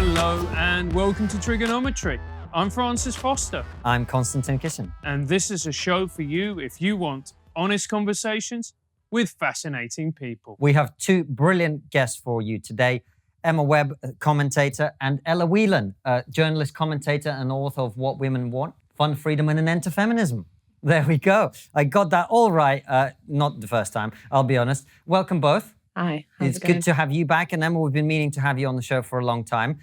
Hello and welcome to TRIGGERnometry. I'm Francis Foster. I'm Konstantin Kissin. And this is a show for you if you want honest conversations with fascinating people. We have two brilliant guests for you today. Emma Webb, commentator, and Ella Whelan, journalist, commentator, and author of What Women Want, Fun, Freedom, and an End to Feminism. There we go. I got that all right. Not the first time, I'll be honest. Welcome both. Hi. It's good to have you back. And Emma, we've been meaning to have you on the show for a long time.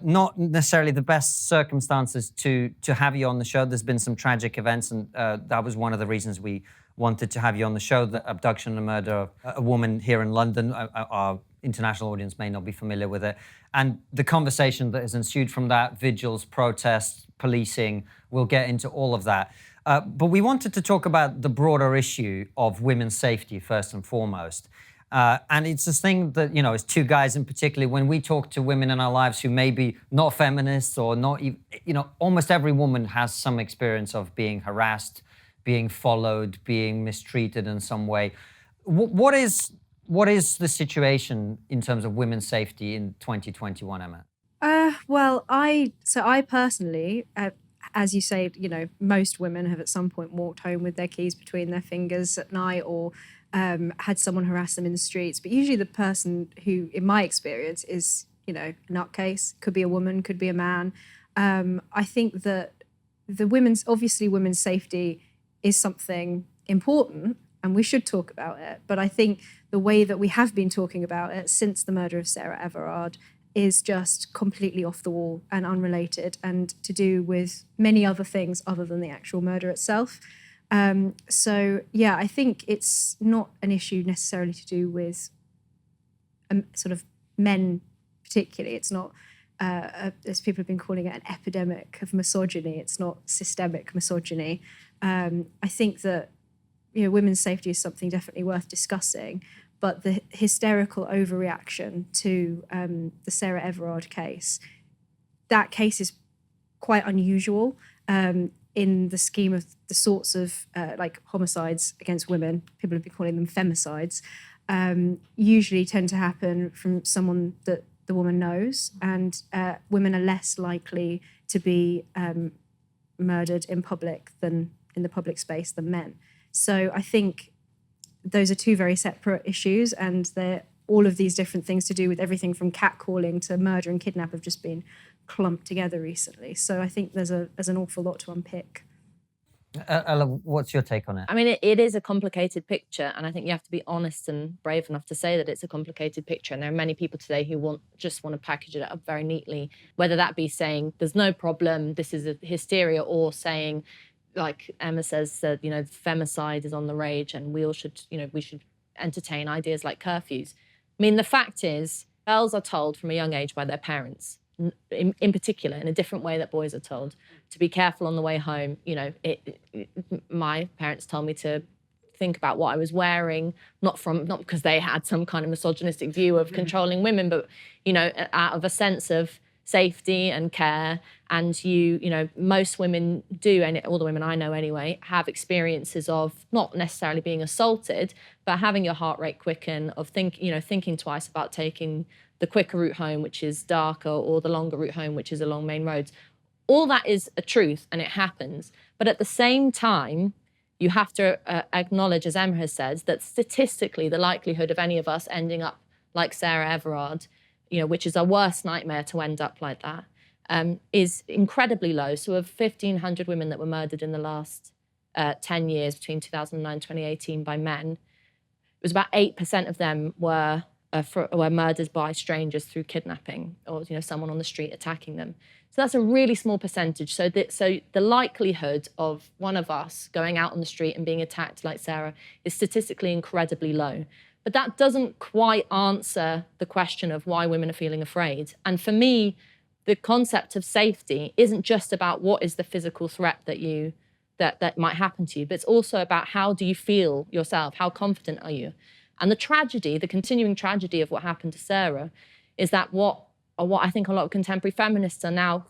Not necessarily the best circumstances to have you on the show. There's been some tragic events, and that was one of the reasons we wanted to have you on the show, the abduction and murder of a woman here in London. Our international audience may not be familiar with it. And the conversation that has ensued from that, vigils, protests, policing, we'll get into all of that. But we wanted to talk about the broader issue of women's safety first and foremost. And it's this thing that, as two guys in particular, when we talk to women in our lives who may be not feminists or not, almost every woman has some experience of being harassed, being followed, being mistreated in some way. What is the situation in terms of women's safety in 2021, Emma? Well, I personally, as you say, most women have at some point walked home with their keys between their fingers at night or had someone harass them in the streets. But usually the person who, in my experience, is, a nutcase, could be a woman, could be a man. I think that women's safety is something important and we should talk about it. But I think the way that we have been talking about it since the murder of Sarah Everard is just completely off the wall and unrelated and to do with many other things other than the actual murder itself. I think it's not an issue necessarily to do with sort of men particularly. It's not, as people have been calling it, an epidemic of misogyny. It's not systemic misogyny. I think that, women's safety is something definitely worth discussing, but the hysterical overreaction to the Sarah Everard case, that case is quite unusual. In the scheme of the sorts of homicides against women, people have been calling them femicides, usually tend to happen from someone that the woman knows, and women are less likely to be murdered in public than in the public space than men. So I think those are two very separate issues, and all of these different things to do with everything from catcalling to murder and kidnap have just been clumped together recently. So I think there's an awful lot to unpick. Ella, what's your take on it? I mean, it is a complicated picture, and I think you have to be honest and brave enough to say that it's a complicated picture. And there are many people today who just want to package it up very neatly, whether that be saying there's no problem, this is a hysteria, or saying, like Emma says, that femicide is on the rage, and we should entertain ideas like curfews. I mean, the fact is, girls are told from a young age by their parents, in particular, in a different way that boys are told, to be careful on the way home. My parents told me to think about what I was wearing, not because they had some kind of misogynistic view of controlling women, but out of a sense of safety and care. And most women do, and all the women I know anyway, have experiences of not necessarily being assaulted, but having your heart rate quicken, of thinking twice about taking the quicker route home, which is darker, or the longer route home, which is along main roads. All that is a truth, and it happens. But at the same time, you have to acknowledge, as Emma has said, that statistically the likelihood of any of us ending up like Sarah Everard, which is our worst nightmare to end up like that, is incredibly low. So of 1,500 women that were murdered in the last 10 years, between 2009 and 2018 by men, it was about 8% of them were murdered by strangers through kidnapping, or someone on the street attacking them. So that's a really small percentage. So the likelihood of one of us going out on the street and being attacked like Sarah is statistically incredibly low. But that doesn't quite answer the question of why women are feeling afraid. And for me, the concept of safety isn't just about what is the physical threat that might happen to you, but it's also about how do you feel yourself? How confident are you? And the continuing tragedy of what happened to Sarah is that what I think a lot of contemporary feminists are now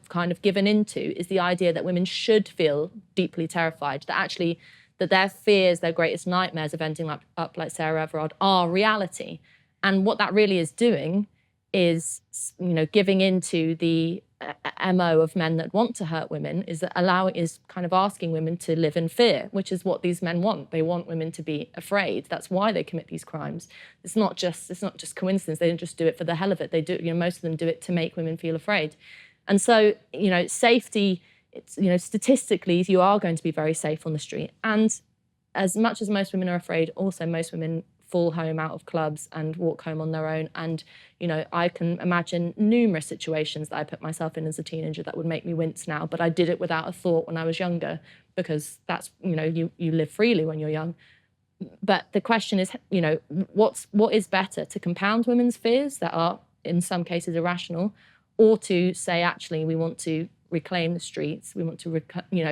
kind of given into is the idea that women should feel deeply terrified, that their fears, their greatest nightmares of ending up like Sarah Everard are reality. And what that really is doing is, giving into the MO of men that want to hurt women, is kind of asking women to live in fear, which is what these men want. They want women to be afraid. That's why they commit these crimes. It's not just coincidence. They don't just do it for the hell of it. They do, most of them do it to make women feel afraid. And so, safety, statistically, you are going to be very safe on the street. And as much as most women are afraid, also most women fall home out of clubs and walk home on their own. And, I can imagine numerous situations that I put myself in as a teenager that would make me wince now, but I did it without a thought when I was younger, because that's, you live freely when you're young. But the question is, what is better, to compound women's fears that are in some cases irrational, or to say, actually, we want to reclaim the streets, we want to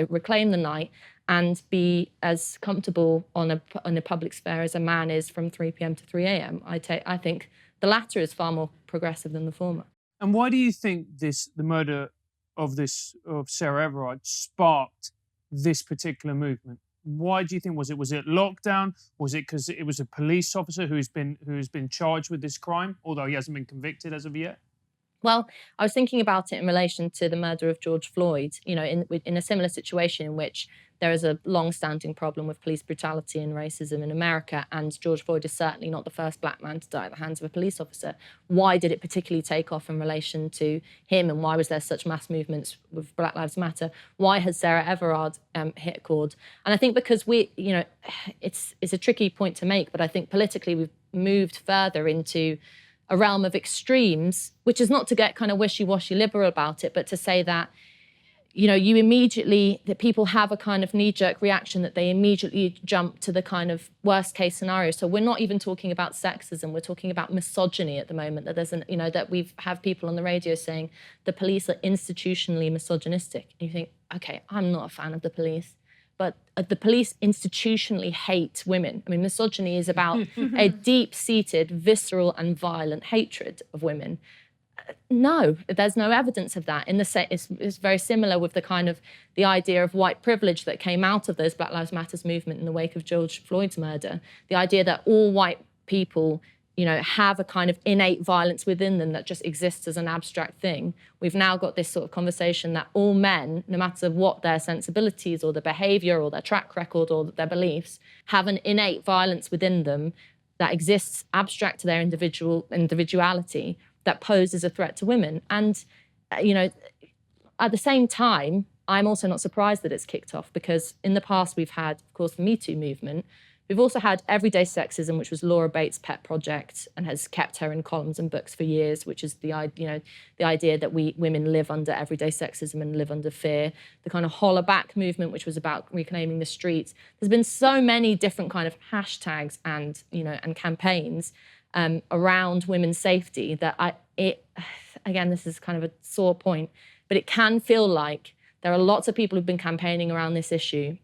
reclaim the night, and be as comfortable on a public sphere as a man is from 3 p.m. to 3 a.m. I think the latter is far more progressive than the former. And why do you think the murder of Sarah Everard sparked this particular movement? Why do you think? Was it lockdown? Was it because it was a police officer who's been charged with this crime, although he hasn't been convicted as of yet? Well, I was thinking about it in relation to the murder of George Floyd, in a similar situation in which there is a long-standing problem with police brutality and racism in America, and George Floyd is certainly not the first black man to die at the hands of a police officer. Why did it particularly take off in relation to him, and why was there such mass movements with Black Lives Matter? Why has Sarah Everard hit a chord? And I think because it's a tricky point to make, but I think politically we've moved further into a realm of extremes, which is not to get kind of wishy-washy liberal about it, but to say that, that people have a kind of knee-jerk reaction, that they immediately jump to the kind of worst-case scenario. So we're not even talking about sexism, we're talking about misogyny at the moment, that there's that we've have people on the radio saying the police are institutionally misogynistic. And you think, okay, I'm not a fan of the police, but the police institutionally hate women. I mean, misogyny is about a deep-seated, visceral and violent hatred of women. No, there's no evidence of that. It's very similar with the idea of white privilege that came out of those Black Lives Matter movement in the wake of George Floyd's murder. The idea that all white people have a kind of innate violence within them that just exists as an abstract thing. We've now got this sort of conversation that all men, no matter what their sensibilities or their behavior or their track record or their beliefs, have an innate violence within them that exists abstract to their individuality that poses a threat to women. And, at the same time, I'm also not surprised that it's kicked off, because in the past we've had, of course, the Me Too movement. We've also had everyday sexism, which was Laura Bates' pet project and has kept her in columns and books for years, which is the idea that women live under everyday sexism and live under fear. The kind of holler back movement, which was about reclaiming the streets. There's been so many different kind of hashtags and campaigns around women's safety that again, this is kind of a sore point, but it can feel like there are lots of people who've been campaigning around this issue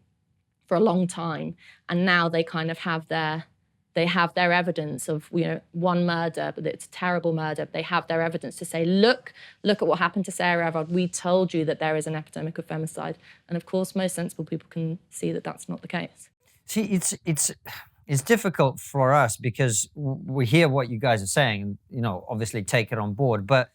for a long time, and now they kind of have their evidence of one murder, but it's a terrible murder. They have their evidence to say, look at what happened to Sarah Everard. We told you that there is an epidemic of femicide, and of course, most sensible people can see that that's not the case. See, it's difficult for us because we hear what you guys are saying, and obviously take it on board, but.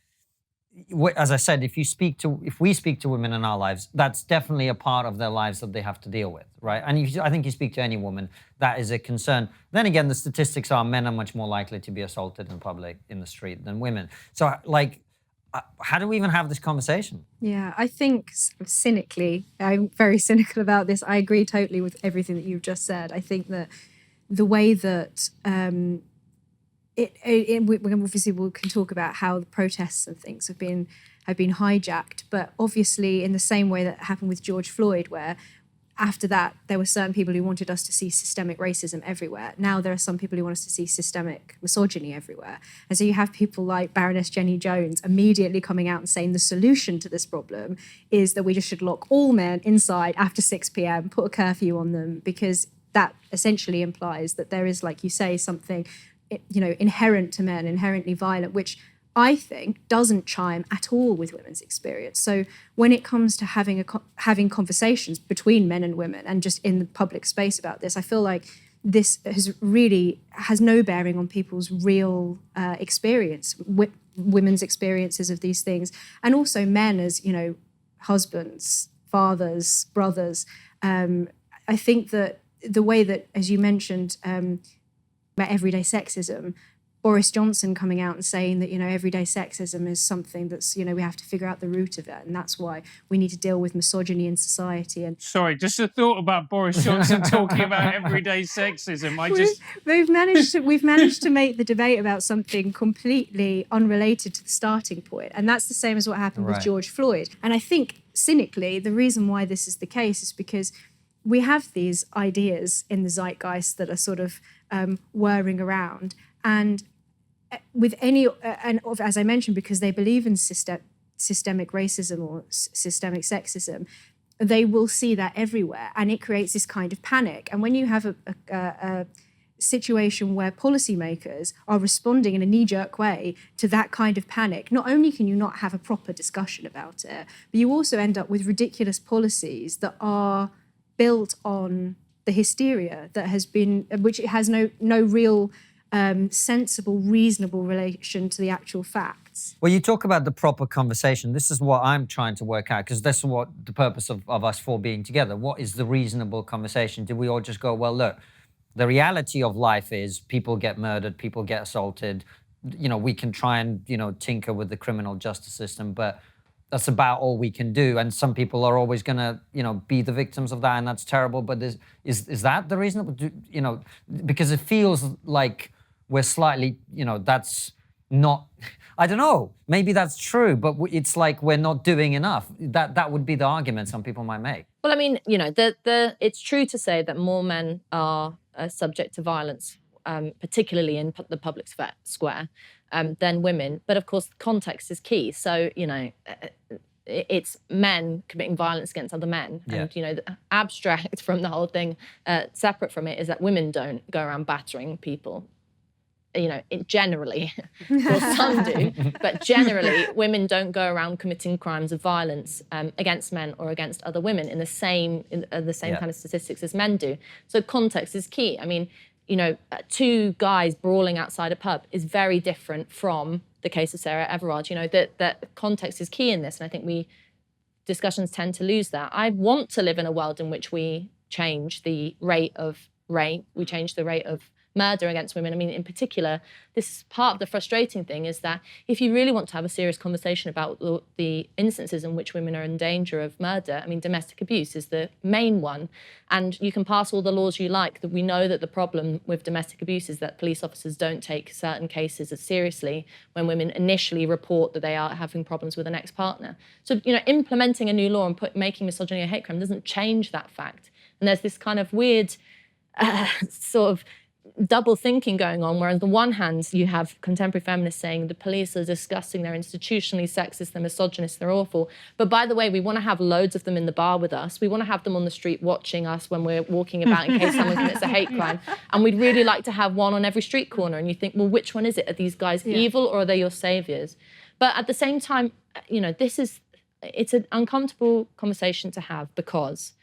As I said, if we speak to women in our lives, that's definitely a part of their lives that they have to deal with, right? And I think you speak to any woman, that is a concern. Then again, the statistics are men are much more likely to be assaulted in public, in the street, than women. So, how do we even have this conversation? Yeah, I think cynically, I'm very cynical about this. I agree totally with everything that you've just said. I think that the way that we can talk about how the protests and things have been hijacked, but obviously in the same way that happened with George Floyd, where after that there were certain people who wanted us to see systemic racism everywhere. Now there are some people who want us to see systemic misogyny everywhere. And so you have people like Baroness Jenny Jones immediately coming out and saying the solution to this problem is that we just should lock all men inside after 6 p.m, put a curfew on them, because that essentially implies that there is, like you say, something inherent to men, inherently violent, which I think doesn't chime at all with women's experience. So when it comes to having conversations between men and women and just in the public space about this, I feel like this has no bearing on people's real experience, women's experiences of these things, and also men as, husbands, fathers, brothers. I think that the way that, as you mentioned, about everyday sexism, Boris Johnson coming out and saying that, everyday sexism is something that's, we have to figure out the root of it. And that's why we need to deal with misogyny in society. And sorry, just a thought about Boris Johnson talking about everyday sexism. We've managed to make the debate about something completely unrelated to the starting point. And that's the same as what happened with George Floyd. And I think, cynically, the reason why this is the case is because we have these ideas in the zeitgeist that are sort of whirring around. And with as I mentioned, because they believe in systemic racism or systemic sexism, they will see that everywhere, and it creates this kind of panic. And when you have a situation where policymakers are responding in a knee-jerk way to that kind of panic, not only can you not have a proper discussion about it, but you also end up with ridiculous policies that are built on the hysteria that has been, which has no real sensible, reasonable relation to the actual facts. Well, you talk about the proper conversation. This is what I'm trying to work out, because that's what the purpose of us four being together. What is the reasonable conversation? Do we all just go, well, look, the reality of life is people get murdered, people get assaulted. We can try and, tinker with the criminal justice system, but that's about all we can do. And some people are always going to, be the victims of that, and that's terrible. But is that the reasonable? Because it feels like we're slightly, that's not, I don't know, maybe that's true, but it's like we're not doing enough. That would be the argument some people might make. Well, I mean, it's true to say that more men are subject to violence, particularly in the public square, than women. But of course, context is key. So, it's men committing violence against other men. Yeah. And, the abstract from the whole thing, separate from it, is that women don't go around battering people. Generally, well, some do, but generally, women don't go around committing crimes of violence against men or against other women in the same kind of statistics as men do. So context is key. I mean, two guys brawling outside a pub is very different from the case of Sarah Everard. That context is key in this, and I think discussions tend to lose that. I want to live in a world in which we change the rate of rape, we change the rate of murder against women. I mean, in particular, this is part of the frustrating thing, is that if you really want to have a serious conversation about the instances in which women are in danger of murder, I mean, domestic abuse is the main one. And you can pass all the laws you like, that we know that the problem with domestic abuse is that police officers don't take certain cases as seriously when women initially report that they are having problems with an ex-partner. So, implementing a new law and making misogyny a hate crime doesn't change that fact. And there's this kind of weird sort of double thinking going on, where on the one hand you have contemporary feminists saying the police are disgusting, they're institutionally sexist, they're misogynist, they're awful. But by the way, we want to have loads of them in the bar with us. We want to have them on the street watching us when we're walking about in case someone commits a hate crime. And we'd really like to have one on every street corner. And you think, well, which one is it? Are these guys evil or are they your saviors? But at the same time, it's an uncomfortable conversation to have, because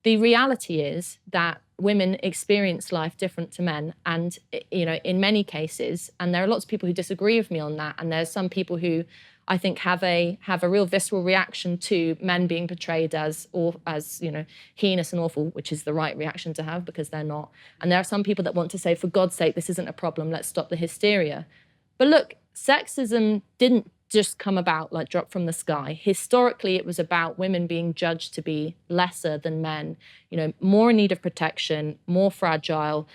the reality is that women experience life different to men, and in many cases, and there are lots of people who disagree with me on that, and there's some people who I think have a real visceral reaction to men being portrayed as heinous and awful, which is the right reaction to have, because they're not. And there are some people that want to say, for God's sake, this isn't a problem, let's stop the hysteria. But look, sexism didn't just come about like drop from the sky. Historically, it was about women being judged to be lesser than men, more in need of protection, more fragile,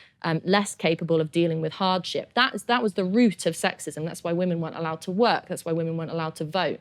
less capable of dealing with hardship. That was the root of sexism. That's why women weren't allowed to work. That's why women weren't allowed to vote.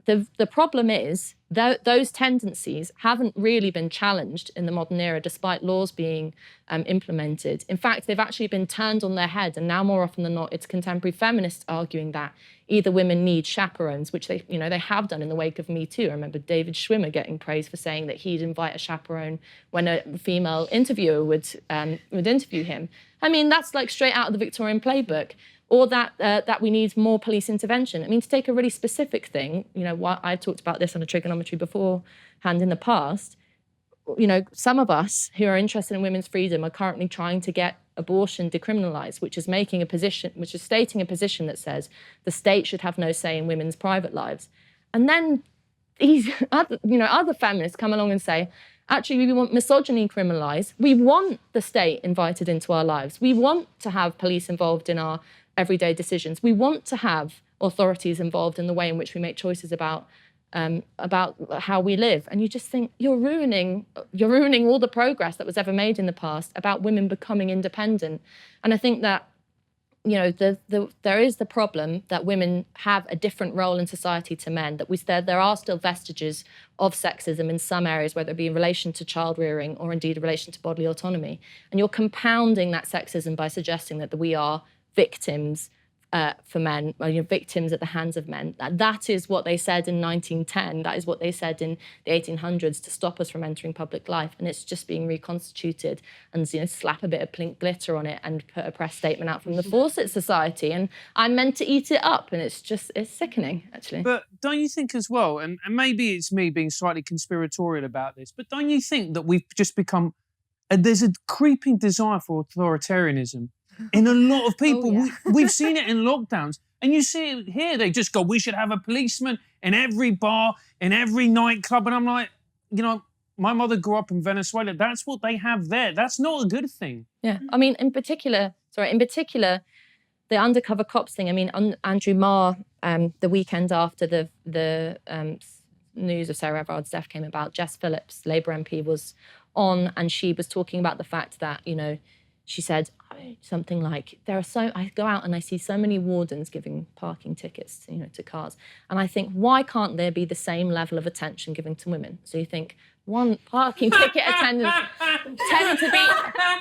The problem is that those tendencies haven't really been challenged in the modern era, despite laws being implemented. In fact, they've actually been turned on their head, and now more often than not, it's contemporary feminists arguing that either women need chaperones, which they have done in the wake of Me Too. I remember David Schwimmer getting praised for saying that he'd invite a chaperone when a female interviewer would interview him. I mean, that's like straight out of the Victorian playbook. Or that we need more police intervention. I mean, to take a really specific thing, I've talked about this on a TRIGGERnometry beforehand in the past, some of us who are interested in women's freedom are currently trying to get abortion decriminalised, which is stating a position that says the state should have no say in women's private lives. And then these other feminists come along and say, actually, we want misogyny criminalised. We want the state invited into our lives. We want to have police involved in our everyday decisions. We want to have authorities involved in the way in which we make choices about how we live. And you just think you're ruining all the progress that was ever made in the past about women becoming independent. And I think that there is the problem that women have a different role in society to men, that there are still vestiges of sexism in some areas, whether it be in relation to child rearing or indeed in relation to bodily autonomy. And you're compounding that sexism by suggesting that we are victims for men, or victims at the hands of men. That is what they said in 1910. That is what they said in the 1800s to stop us from entering public life. And it's just being reconstituted and slap a bit of pink glitter on it and put a press statement out from the Fawcett Society. And I'm meant to eat it up. And it's sickening, actually. But don't you think as well, and maybe it's me being slightly conspiratorial about this, but don't you think that we've just become, there's a creeping desire for authoritarianism in a lot of people? Oh, yeah. We've seen it in lockdowns, and you see it here. They just go, we should have a policeman in every bar, in every nightclub. And I'm like, my mother grew up in Venezuela. That's what they have there. That's not a good thing. Yeah, I mean, in particular, the undercover cops thing. I mean, Andrew Marr, the weekend after the news of Sarah Everard's death came about, Jess Phillips, Labour MP, was on, and she was talking about the fact that, she said something like, I go out and I see so many wardens giving parking tickets, to cars. And I think, why can't there be the same level of attention given to women? So you think, one parking ticket attendants tend to be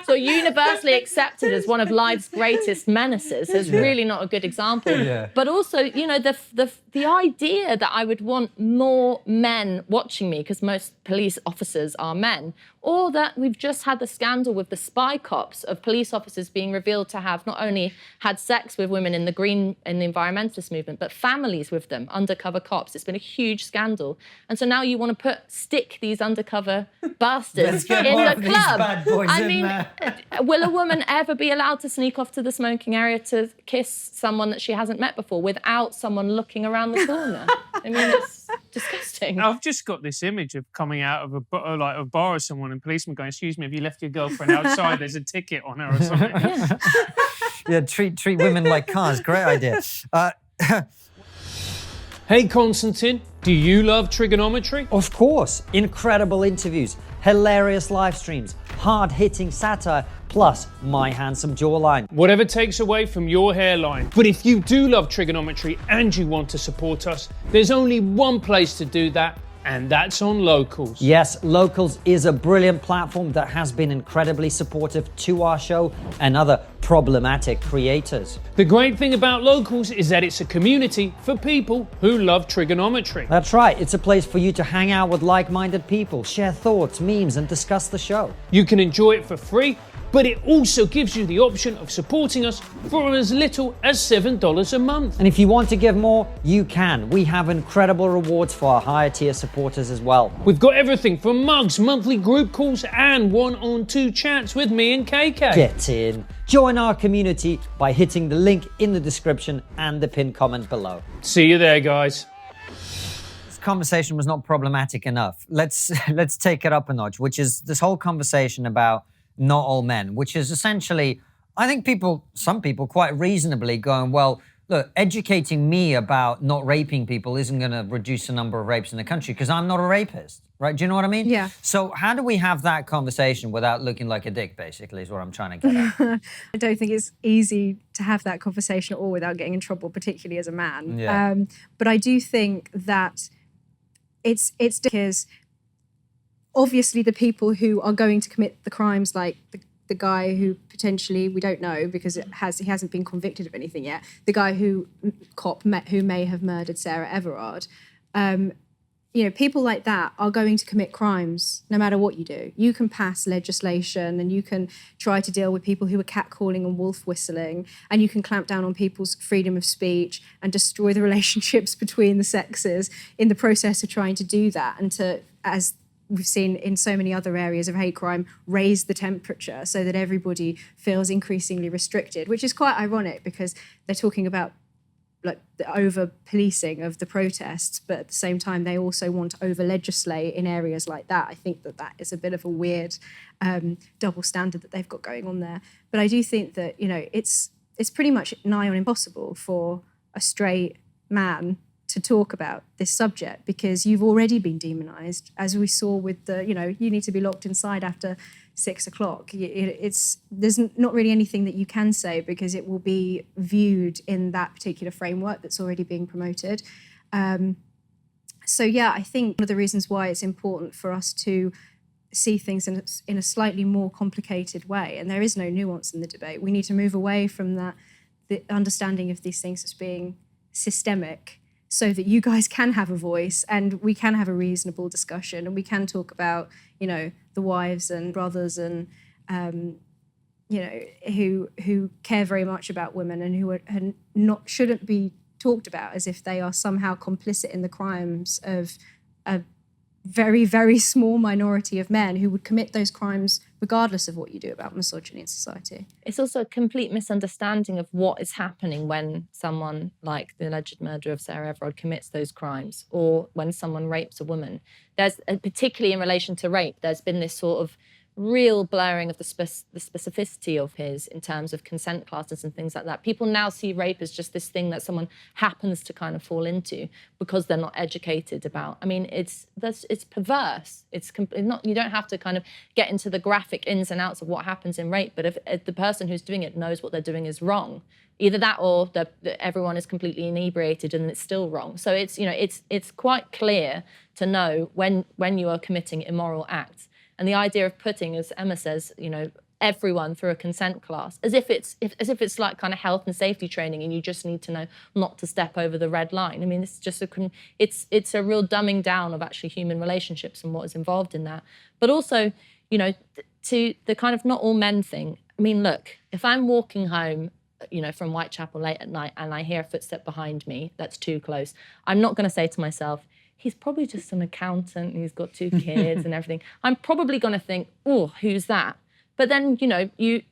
so universally accepted as one of life's greatest menaces is really not a good example. Yeah. But also, the idea that I would want more men watching me, because most police officers are men, or that we've just had the scandal with the spy cops of police officers being revealed to have not only had sex with women in the environmentalist movement, but families with them, undercover cops. It's been a huge scandal. And so now you want to stick these undercover bastards in the club. I mean, will a woman ever be allowed to sneak off to the smoking area to kiss someone that she hasn't met before without someone looking around the corner? I mean, it's disgusting. I've just got this image of coming out of a bar or someone and policemen going, excuse me, have you left your girlfriend outside? There's a ticket on her or something. Yeah, yeah, treat women like cars. Great idea. Hey, Constantine, do you love trigonometry? Of course. Incredible interviews, hilarious live streams, hard-hitting satire, plus my handsome jawline. Whatever takes away from your hairline. But if you do love trigonometry and you want to support us, there's only one place to do that, and that's on Locals. Yes, Locals is a brilliant platform that has been incredibly supportive to our show and other problematic creators. The great thing about Locals is that it's a community for people who love trigonometry. That's right, it's a place for you to hang out with like-minded people, share thoughts, memes, and discuss the show. You can enjoy it for free, but it also gives you the option of supporting us for as little as $7 a month. And if you want to give more, you can. We have incredible rewards for our higher tier supporters as well. We've got everything from mugs, monthly group calls, and one-on-two chats with me and KK. Get in. Join our community by hitting the link in the description and the pinned comment below. See you there, guys. This conversation was not problematic enough. Let's take it up a notch, which is this whole conversation about not all men, which is essentially, I think some people quite reasonably going, well, look, educating me about not raping people isn't going to reduce the number of rapes in the country because I'm not a rapist, right? Do you know what I mean? Yeah. So how do we have that conversation without looking like a dick, basically, is what I'm trying to get at. I don't think it's easy to have that conversation at all without getting in trouble, particularly as a man. Yeah. But I do think that it's because obviously the people who are going to commit the crimes, like the guy who potentially, we don't know because he hasn't been convicted of anything yet, the guy who may have murdered Sarah Everard, people like that are going to commit crimes no matter what you do. You can pass legislation and you can try to deal with people who are catcalling and wolf whistling, and you can clamp down on people's freedom of speech and destroy the relationships between the sexes in the process of trying to do that, and to, as we've seen in so many other areas of hate crime raise the temperature so that everybody feels increasingly restricted, which is quite ironic because they're talking about like the over policing of the protests, but at the same time they also want to over legislate in areas like that. I think that is a bit of a weird double standard that they've got going on there. But I do think that, you know, it's pretty much nigh on impossible for a straight man to talk about this subject because you've already been demonized, as we saw with the, you know, you need to be locked inside after 6 o'clock. There's not really anything that you can say because it will be viewed in that particular framework that's already being promoted. So yeah, I think one of the reasons why it's important for us to see things in a slightly more complicated way, and there is no nuance in the debate. We need to move away from the understanding of these things as being systemic, so that you guys can have a voice and we can have a reasonable discussion and we can talk about, you know, the wives and brothers and, you know, who care very much about women and who are shouldn't be talked about as if they are somehow complicit in the crimes of a very, very small minority of men who would commit those crimes regardless of what you do about misogyny in society. It's also a complete misunderstanding of what is happening when someone like the alleged murderer of Sarah Everard commits those crimes, or when someone rapes a woman. There's, particularly in relation to rape, there's been this sort of real blurring of the specificity of his in terms of consent classes and things like that. People now see rape as just this thing that someone happens to kind of fall into because they're not educated about. I mean, it's perverse. It's not. You don't have to kind of get into the graphic ins and outs of what happens in rape, but if the person who's doing it knows what they're doing is wrong, either that or everyone is completely inebriated and it's still wrong. So it's, you know, it's quite clear to know when you are committing immoral acts. And the idea of putting, as Emma says, you know, everyone through a consent class, as if it's like kind of health and safety training, and you just need to know not to step over the red line. I mean, it's just it's a real dumbing down of actually human relationships and what is involved in that. But also, you know, to the kind of not all men thing. I mean, look, if I'm walking home, you know, from Whitechapel late at night and I hear a footstep behind me that's too close, I'm not going to say to myself, he's probably just an accountant and he's got 2 kids and everything. I'm probably going to think, oh, who's that? But then, you know,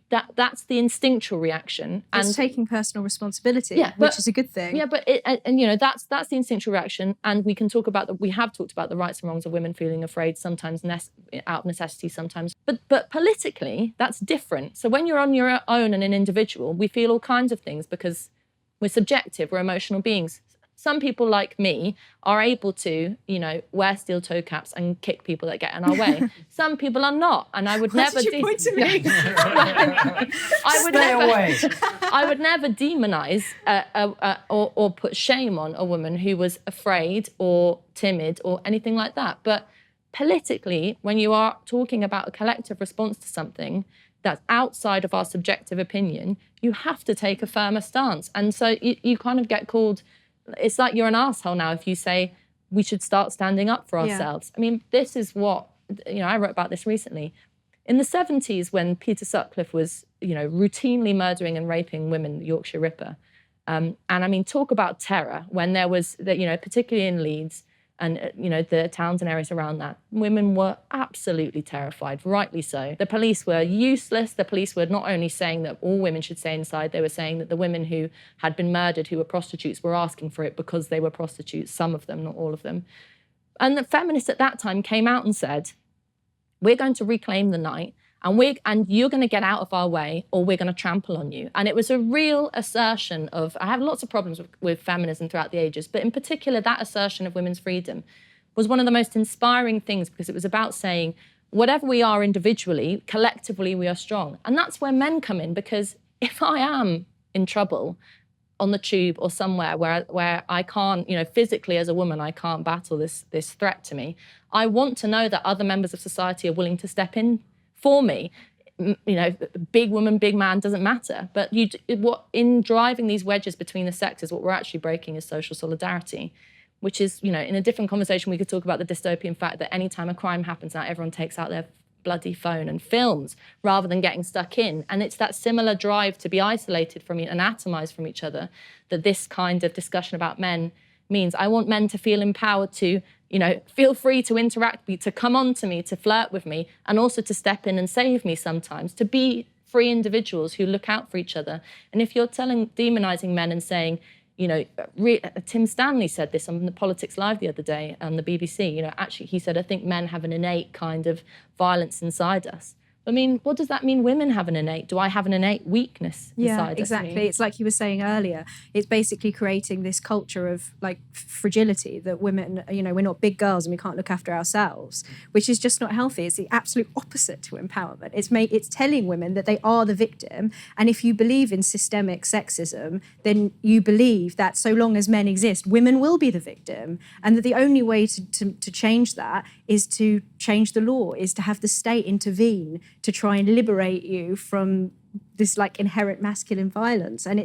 that's the instinctual reaction. And it's taking personal responsibility, which is a good thing. Yeah, but you know, that's the instinctual reaction. And we can talk about we have talked about the rights and wrongs of women feeling afraid, sometimes out of necessity, sometimes. But politically, that's different. So when you're on your own and an individual, we feel all kinds of things because we're subjective, we're emotional beings. Some people like me are able to, you know, wear steel toe caps and kick people that get in our way. Some people are not, and I would never. Did you point to me? I would never demonize or put shame on a woman who was afraid or timid or anything like that. But politically, when you are talking about a collective response to something that's outside of our subjective opinion, you have to take a firmer stance, and so you kind of get called. It's like you're an asshole now if you say we should start standing up for ourselves. I mean, this is what, you know, I wrote about this recently. In the 70s, when Peter Sutcliffe was, you know, routinely murdering and raping women, the Yorkshire Ripper, and I mean, talk about terror when there was, you know, particularly in Leeds and, you know, the towns and areas around that, women were absolutely terrified, rightly so. The police were useless. The police were not only saying that all women should stay inside, they were saying that the women who had been murdered, who were prostitutes, were asking for it because they were prostitutes, some of them, not all of them. And the feminists at that time came out and said, we're going to reclaim the night, and you're going to get out of our way or we're going to trample on you. And it was a real assertion of, I have lots of problems with feminism throughout the ages, but in particular that assertion of women's freedom was one of the most inspiring things because it was about saying, whatever we are individually, collectively we are strong. And that's where men come in, because if I am in trouble on the tube or somewhere where I can't, you know, physically as a woman, I can't battle this threat to me, I want to know that other members of society are willing to step in for me. You know, big woman, big man, doesn't matter. But in driving these wedges between the sexes, what we're actually breaking is social solidarity, which is, you know, in a different conversation, we could talk about the dystopian fact that anytime a crime happens now, everyone takes out their bloody phone and films rather than getting stuck in. And it's that similar drive to be isolated from and atomized from each other that this kind of discussion about men means. I want men to feel empowered to, feel free to interact, to come on to me, to flirt with me, and also to step in and save me sometimes, to be free individuals who look out for each other. And if you're demonizing men and saying, Tim Stanley said this on the Politics Live the other day on the BBC, actually he said, I think men have an innate kind of violence inside us. I mean, what does that mean women have an innate? Do I have an innate weakness inside us? Yeah, exactly. It's like you were saying earlier. It's basically creating this culture of like fragility that women, we're not big girls and we can't look after ourselves, which is just not healthy. It's the absolute opposite to empowerment. It's telling women that they are the victim. And if you believe in systemic sexism, then you believe that so long as men exist, women will be the victim. And that the only way to change that is to change the law, is to have the state intervene to try and liberate you from this like inherent masculine violence. And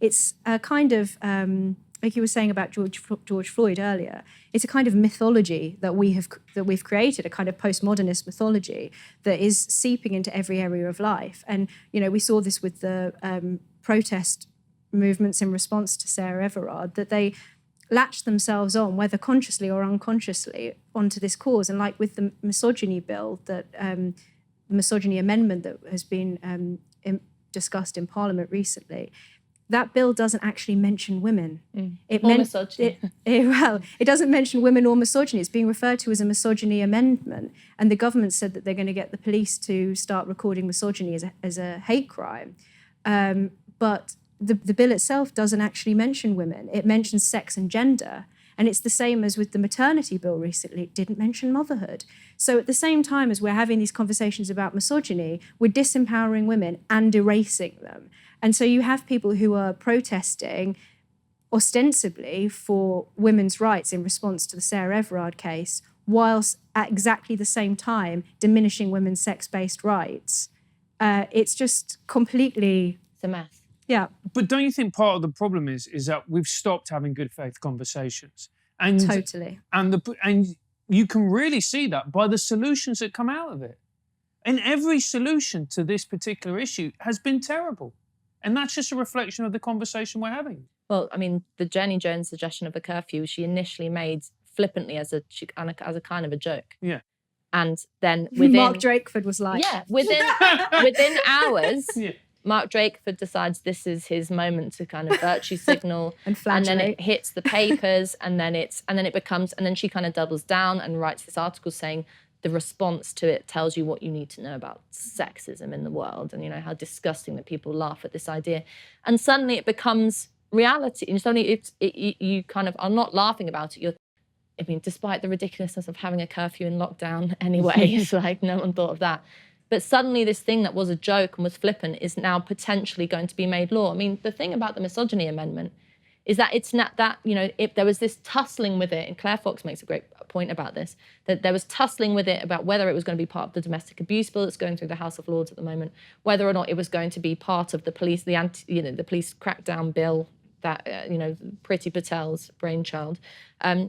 it's a kind of, like you were saying about George Floyd earlier, it's a kind of mythology that we've created, a kind of postmodernist mythology that is seeping into every area of life. And, we saw this with the protest movements in response to Sarah Everard, that they latched themselves on, whether consciously or unconsciously, onto this cause. And like with the misogyny bill, that misogyny amendment that has been discussed in Parliament recently, that bill doesn't actually mention women. Misogyny. It doesn't mention women or misogyny. It's being referred to as a misogyny amendment. And the government said that they're going to get the police to start recording misogyny as a hate crime. But the bill itself doesn't actually mention women. It mentions sex and gender. And it's the same as with the maternity bill recently. It didn't mention motherhood. So at the same time as we're having these conversations about misogyny, we're disempowering women and erasing them. And so you have people who are protesting ostensibly for women's rights in response to the Sarah Everard case, whilst at exactly the same time diminishing women's sex-based rights. It's just completely... It's a mess. Yeah. But don't you think part of the problem is that we've stopped having good faith conversations? And Totally. And you can really see that by the solutions that come out of it. And every solution to this particular issue has been terrible. And that's just a reflection of the conversation we're having. Well, I mean, the Jenny Jones suggestion of a curfew, she initially made flippantly as a kind of a joke. Yeah. And then within... Mark Drakeford was like... Yeah, within hours... Yeah. Mark Drakeford decides this is his moment to kind of virtue signal, and then it hits the papers, and then she kind of doubles down and writes this article saying the response to it tells you what you need to know about sexism in the world, and how disgusting that people laugh at this idea, and suddenly it becomes reality, and suddenly you kind of are not laughing about it. Despite the ridiculousness of having a curfew in lockdown anyway, it's like no one thought of that. But suddenly this thing that was a joke and was flippant is now potentially going to be made law. I mean, the thing about the misogyny amendment is that it's not that, if there was this tussling with it, and Claire Fox makes a great point about this, that there was tussling with it about whether it was going to be part of the domestic abuse bill that's going through the House of Lords at the moment, whether or not it was going to be part of the police, the police crackdown bill, that, Priti Patel's brainchild,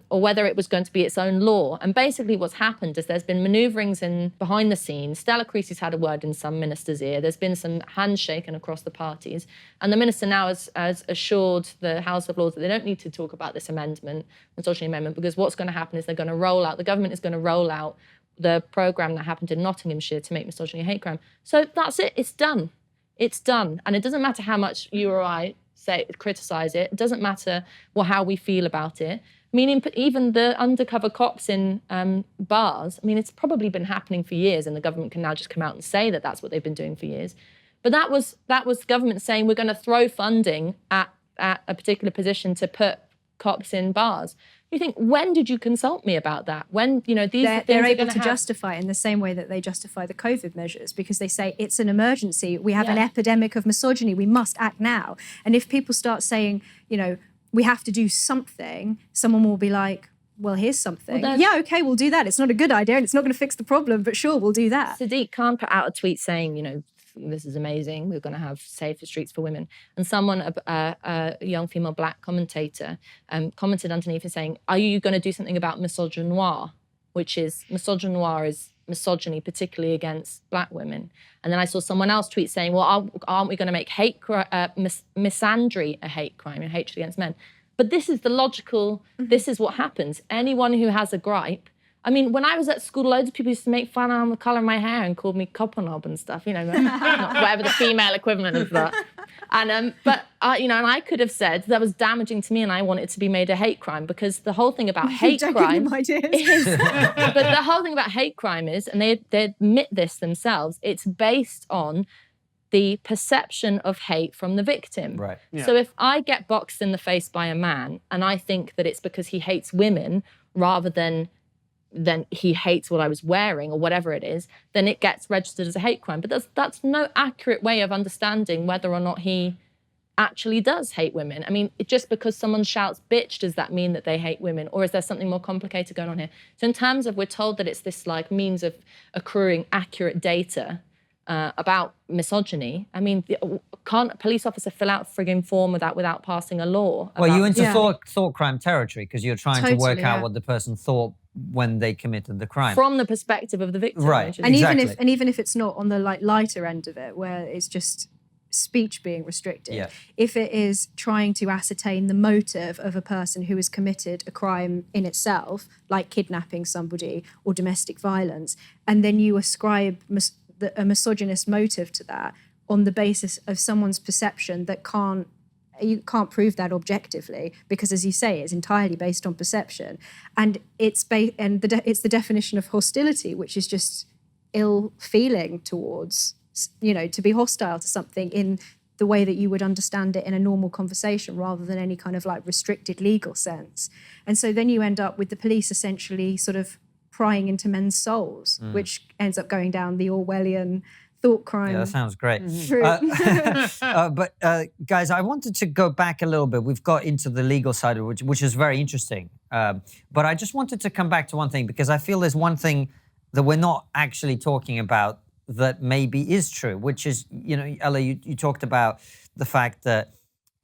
or whether it was going to be its own law. And basically what's happened is there's been manoeuvrings behind the scenes. Stella Creasy's had a word in some minister's ear. There's been some handshaking across the parties. And the minister now has assured the House of Lords that they don't need to talk about this misogyny amendment, because what's going to happen is the government is going to roll out the programme that happened in Nottinghamshire to make misogyny a hate crime. So that's it. It's done. It's done. And it doesn't matter how much you or I criticise it. It doesn't matter how we feel about it. I mean, even the undercover cops in bars, it's probably been happening for years, and the government can now just come out and say that that's what they've been doing for years. But that was the government saying we're going to throw funding at a particular position to put cops in bars. You think, when did you consult me about that? When, they're able to justify it in the same way that they justify the COVID measures, because they say it's an emergency. We have an epidemic of misogyny. We must act now. And if people start saying, we have to do something, someone will be like, well, here's something. Yeah, okay, we'll do that. It's not a good idea and it's not going to fix the problem, but sure, we'll do that. Sadiq Khan put out a tweet saying, this is amazing, we're going to have safer streets for women. And someone, a young female black commentator, commented underneath and saying, are you going to do something about misogynoir, which is, misogynoir is misogyny, particularly against black women. And then I saw someone else tweet saying, well, aren't we going to make misandry a hate crime, hatred against men? But this is the logical, this is what happens. Anyone who has a gripe, I mean, when I was at school, loads of people used to make fun of the colour of my hair and called me copperknob and stuff, you know, whatever the female equivalent of that. And but you know, and I could have said that was damaging to me, and I want it to be made a hate crime, because the whole thing about hate crime is, but the whole thing about hate crime is, and they admit this themselves, it's based on the perception of hate from the victim. Right. Yeah. So if I get boxed in the face by a man and I think that it's because he hates women rather than he hates what I was wearing or whatever it is, then it gets registered as a hate crime. But that's no accurate way of understanding whether or not he actually does hate women. I mean, just because someone shouts bitch, does that mean that they hate women? Or is there something more complicated going on here? So in terms of, we're told that it's this like means of accruing accurate data about misogyny. I mean, can't a police officer fill out a frigging form without passing a law? Well, you into thought crime territory, because you're trying to work out yeah. what the person thought when they committed the crime. From the perspective of the victim. Right. which is- And Exactly. even if it's not on the like lighter end of it, where it's just speech being restricted, Yeah. if it is trying to ascertain the motive of a person who has committed a crime in itself, like kidnapping somebody or domestic violence, and then you ascribe a misogynist motive to that on the basis of someone's perception that you can't prove that objectively, because, as you say, it's entirely based on perception, and it's the definition of hostility, which is just ill feeling towards, you know, to be hostile to something in the way that you would understand it in a normal conversation, rather than any kind of like restricted legal sense. And so then you end up with the police essentially sort of prying into men's souls, which ends up going down the Orwellian thought crime. Yeah, that sounds great. route. But guys, I wanted to go back a little bit. We've got into the legal side of it, which is very interesting. But I just wanted to come back to one thing, because I feel there's one thing that we're not actually talking about that maybe is true, which is, you know, Ella, you talked about the fact that,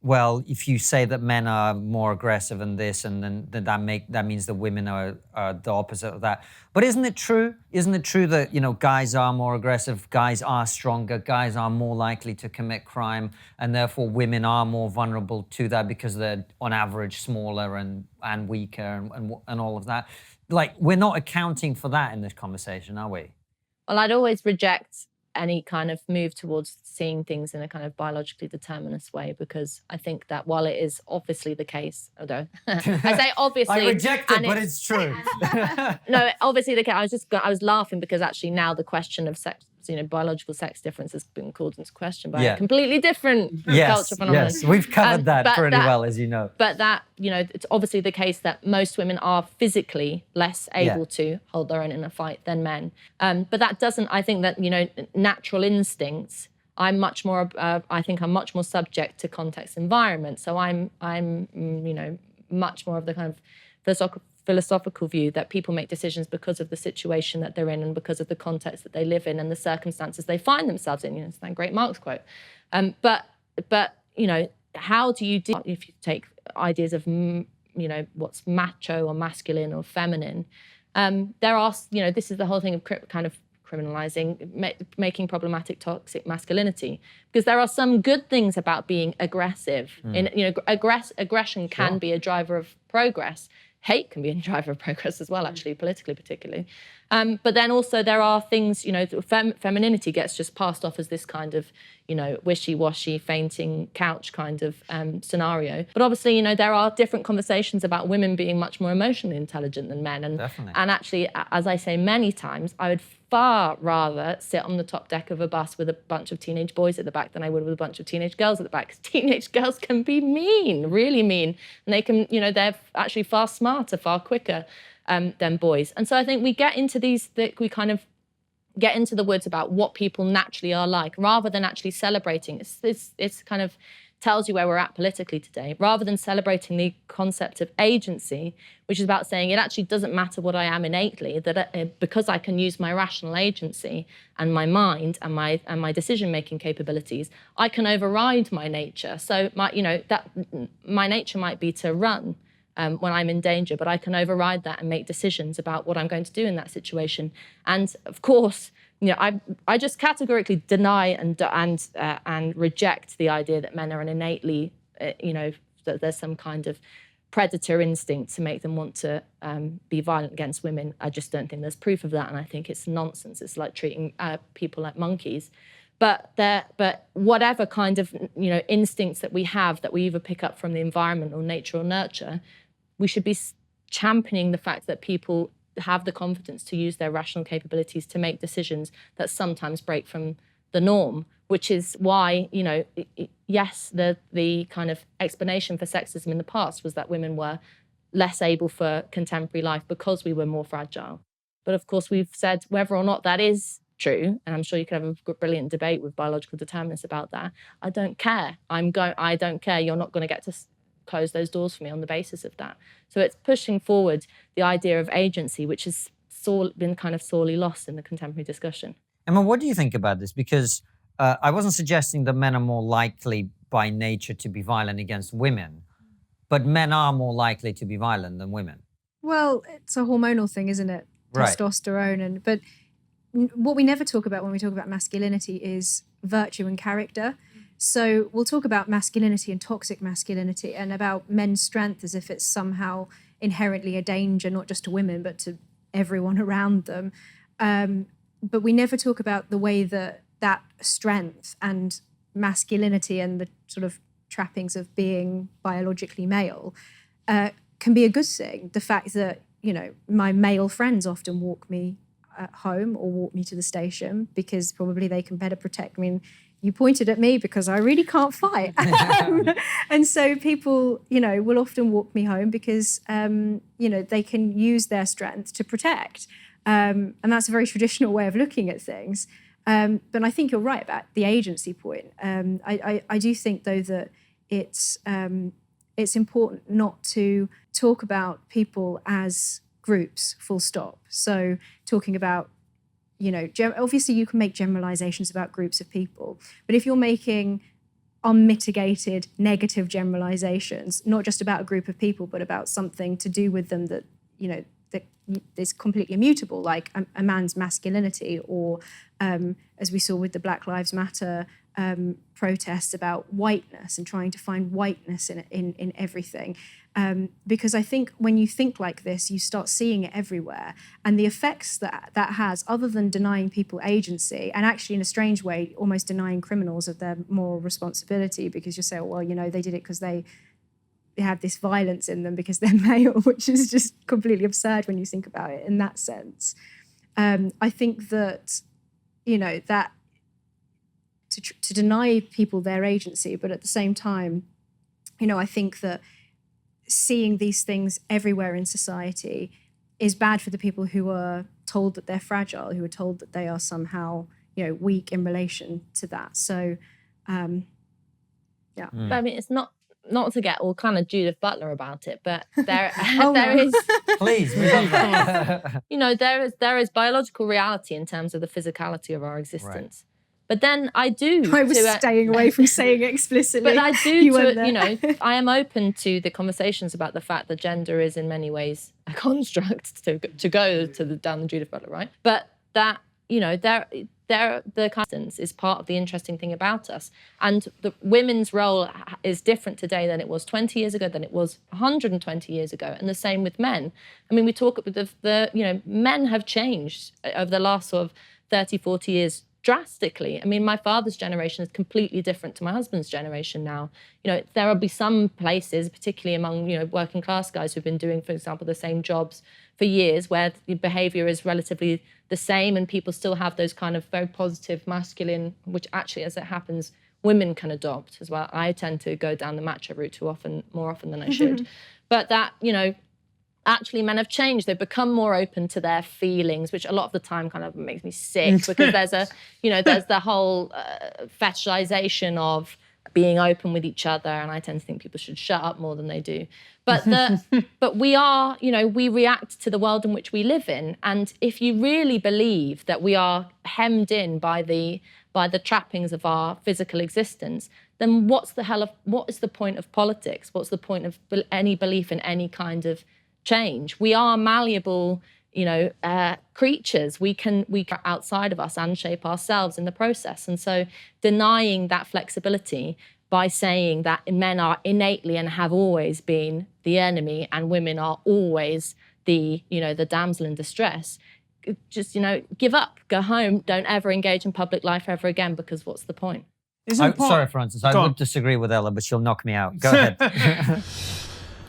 well, if you say that men are more aggressive in this, and then that means that women are the opposite of that. But isn't it true? Isn't it true that, you know, guys are more aggressive, guys are stronger, guys are more likely to commit crime, and therefore women are more vulnerable to that because they're on average smaller and weaker and all of that? Like, we're not accounting for that in this conversation, are we? Well, I'd always reject any kind of move towards seeing things in a kind of biologically determinist way, because I think that while it is obviously the case, although I say obviously, I reject it, and but it's true. no, obviously the case. I was laughing because actually now the question of sex, you know, biological sex difference has been called into question by a completely different culture phenomenon. Yes, we've covered that pretty well, as you know. But that, you know, it's obviously the case that most women are physically less able to hold their own in a fight than men. But that doesn't, I think that, you know, natural instincts, I'm much more, I think I'm much more subject to context environment. So I'm, you know, much more of the kind of philosophical view that people make decisions because of the situation that they're in and because of the context that they live in and the circumstances they find themselves in. You know, it's that great Marx quote. But you know, how do you deal, if you take ideas of, you know, what's macho or masculine or feminine, there are, you know, this is the whole thing of kind of criminalizing, making problematic toxic masculinity, because there are some good things about being aggressive. In, you know, aggression can be a driver of progress. Hate can be a driver of progress as well, actually, politically particularly. But then also there are things, you know, femininity gets just passed off as this kind of, you know, wishy-washy, fainting couch kind of scenario. But obviously, you know, there are different conversations about women being much more emotionally intelligent than men. And actually, as I say many times, I would far rather sit on the top deck of a bus with a bunch of teenage boys at the back than I would with a bunch of teenage girls at the back, because teenage girls can be mean, really mean. And they can, you know, they're actually far smarter, far quicker than boys. And so I think we get into we kind of get into the woods about what people naturally are like, rather than actually celebrating. It's kind of tells you where we're at politically today, rather than celebrating the concept of agency, which is about saying it actually doesn't matter what I am innately, that because I can use my rational agency and my mind and my decision-making capabilities, I can override my nature. So my nature might be to run when I'm in danger, but I can override that and make decisions about what I'm going to do in that situation. And of course, you know, I just categorically deny and reject the idea that men are an innately, you know, that there's some kind of predator instinct to make them want to be violent against women. I just don't think there's proof of that, and I think it's nonsense. It's like treating people like monkeys. But whatever kind of instincts that we have that we either pick up from the environment or nature or nurture, we should be championing the fact that people have the confidence to use their rational capabilities to make decisions that sometimes break from the norm, which is why, yes, the kind of explanation for sexism in the past was that women were less able for contemporary life because we were more fragile. But of course, we've said whether or not that is true, and I'm sure you could have a brilliant debate with biological determinists about that. I don't care. I don't care. You're not going to get to close those doors for me on the basis of that. So it's pushing forward the idea of agency, which has been kind of sorely lost in the contemporary discussion. Emma, what do you think about this? Because I wasn't suggesting that men are more likely by nature to be violent against women, but men are more likely to be violent than women. Well, it's a hormonal thing, isn't it? Right. Testosterone. But what we never talk about when we talk about masculinity is virtue and character. So we'll talk about masculinity and toxic masculinity and about men's strength as if it's somehow inherently a danger, not just to women, but to everyone around them. But we never talk about the way that strength and masculinity and the sort of trappings of being biologically male can be a good thing. The fact that, my male friends often walk me home or walk me to the station because probably they can better protect me. You pointed at me because I really can't fight. And so people, will often walk me home because, they can use their strength to protect. And that's a very traditional way of looking at things. But I think you're right about the agency point. I do think, though, that it's important not to talk about people as groups, full stop. So talking about, obviously you can make generalizations about groups of people, but if you're making unmitigated negative generalizations, not just about a group of people, but about something to do with them that, that is completely immutable, like a man's masculinity, or as we saw with the Black Lives Matter protests about whiteness and trying to find whiteness in everything. Because I think when you think like this, you start seeing it everywhere. And the effects that has, other than denying people agency, and actually in a strange way, almost denying criminals of their moral responsibility, because you say, well, they did it because they have this violence in them because they're male, which is just completely absurd when you think about it in that sense. I think that, that to deny people their agency, but at the same time, I think that seeing these things everywhere in society is bad for the people who are told that they're fragile, who are told that they are somehow, weak in relation to that. So, yeah. But I mean, it's not to get all kind of Judith Butler about it, but there is. Please, move on. There is biological reality in terms of the physicality of our existence. Right. But then I was staying away from saying it explicitly. But I I am open to the conversations about the fact that gender is in many ways a construct to go down the Judith Butler, right? But that, the constance is part of the interesting thing about us. And the women's role is different today than it was 20 years ago, than it was 120 years ago. And the same with men. I mean, we talk about men have changed over the last sort of 30, 40 years drastically. I mean, my father's generation is completely different to my husband's generation now. There will be some places, particularly among, working class guys who've been doing, for example, the same jobs for years, where the behavior is relatively the same and people still have those kind of very positive masculine, which actually, as it happens, women can adopt as well. I tend to go down the macho route more often than I should. But that, actually men have changed. They've become more open to their feelings, which a lot of the time kind of makes me sick because there's the whole fetishization of being open with each other, and I tend to think people should shut up more than they do. But but we are, we react to the world in which we live in, and if you really believe that we are hemmed in by the trappings of our physical existence, then what is the point of politics? What's the point of any belief in any kind of change? We are malleable, creatures. We can outside of us and shape ourselves in the process. And so denying that flexibility by saying that men are innately and have always been the enemy and women are always the, the damsel in distress. Just, give up, go home, don't ever engage in public life ever again, because what's the point? Sorry, Francis, I would disagree with Ella, but she'll knock me out. Go ahead.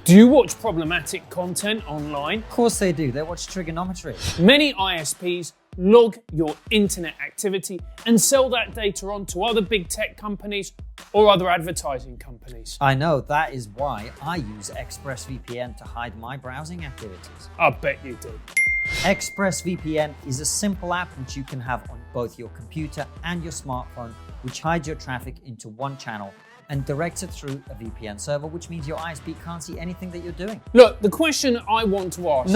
Do you watch problematic content online? Of course they do. They watch Triggernometry. Many ISPs log your internet activity and sell that data on to other big tech companies or other advertising companies. I know, that is why I use ExpressVPN to hide my browsing activities. I bet you do. ExpressVPN is a simple app which you can have on both your computer and your smartphone, which hides your traffic into one channel and directs it through a VPN server, which means your ISP can't see anything that you're doing. Look, the question I want to ask is,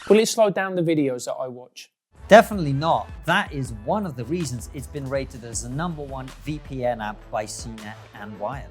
will it slow down the videos that I watch? Definitely not. That is one of the reasons it's been rated as the #1 VPN app by CNET and Wired.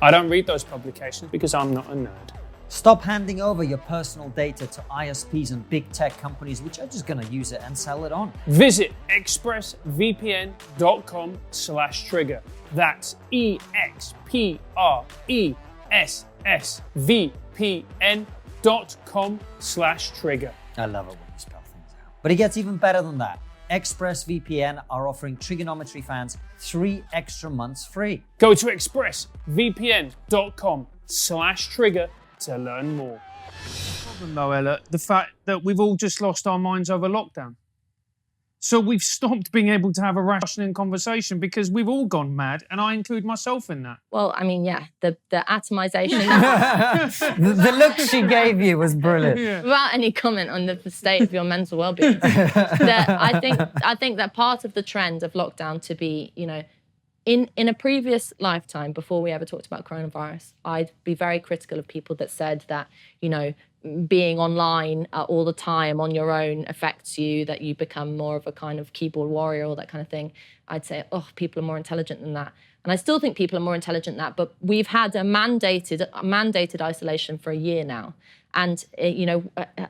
I don't read those publications because I'm not a nerd. Stop handing over your personal data to ISPs and big tech companies which are just going to use it and sell it on. Visit expressvpn.com/trigger. That's expressvpn.com/trigger. I love it when you spell things out. But it gets even better than that. ExpressVPN are offering Triggernometry fans 3 extra months free. Go to expressvpn.com/trigger to learn more. Problem though, Ella, the fact that we've all just lost our minds over lockdown. So we've stopped being able to have a rational conversation because we've all gone mad, and I include myself in that. Well, I mean, yeah, the atomization. The look she gave you was brilliant. Yeah. Without any comment on the state of your mental well-being, I think that part of the trend of lockdown to be, in a previous lifetime, before we ever talked about coronavirus, I'd be very critical of people that said that, being online all the time on your own affects you, that you become more of a kind of keyboard warrior, all that kind of thing. I'd say, people are more intelligent than that. And I still think people are more intelligent than that, but we've had a mandated isolation for a year now. And,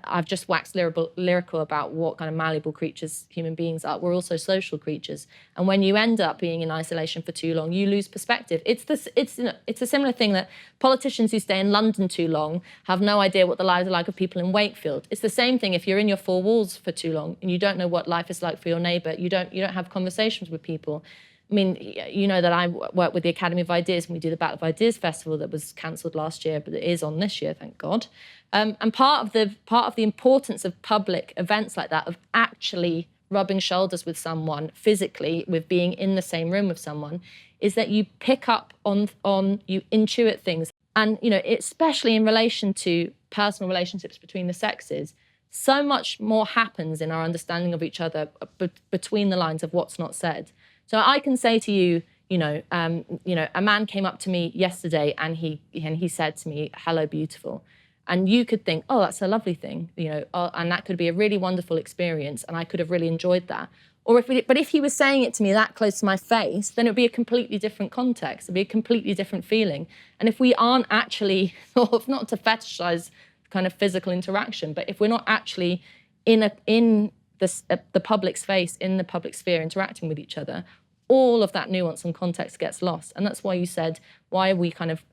I've just waxed lyrical about what kind of malleable creatures human beings are. We're also social creatures. And when you end up being in isolation for too long, you lose perspective. It's a similar thing that politicians who stay in London too long have no idea what the lives are like of people in Wakefield. It's the same thing if you're in your 4 walls for too long and you don't know what life is like for your neighbour. You don't have conversations with people. I mean, you know that I work with the Academy of Ideas, and we do the Battle of Ideas Festival that was cancelled last year, but it is on this year, thank God. And part of the importance of public events like that, of actually rubbing shoulders with someone physically, with being in the same room with someone, is that you pick up on you intuit things. And, especially in relation to personal relationships between the sexes, so much more happens in our understanding of each other between the lines of what's not said. So I can say to you, a man came up to me yesterday and he said to me, "Hello, beautiful." And you could think, oh, that's a lovely thing, and that could be a really wonderful experience, and I could have really enjoyed that. But if he was saying it to me that close to my face, then it would be a completely different context. It'd be a completely different feeling. And if we aren't actually, not to fetishize kind of physical interaction, but if we're not actually in the public space, in the public sphere, interacting with each other, all of that nuance and context gets lost. And that's why you said, why are we kind of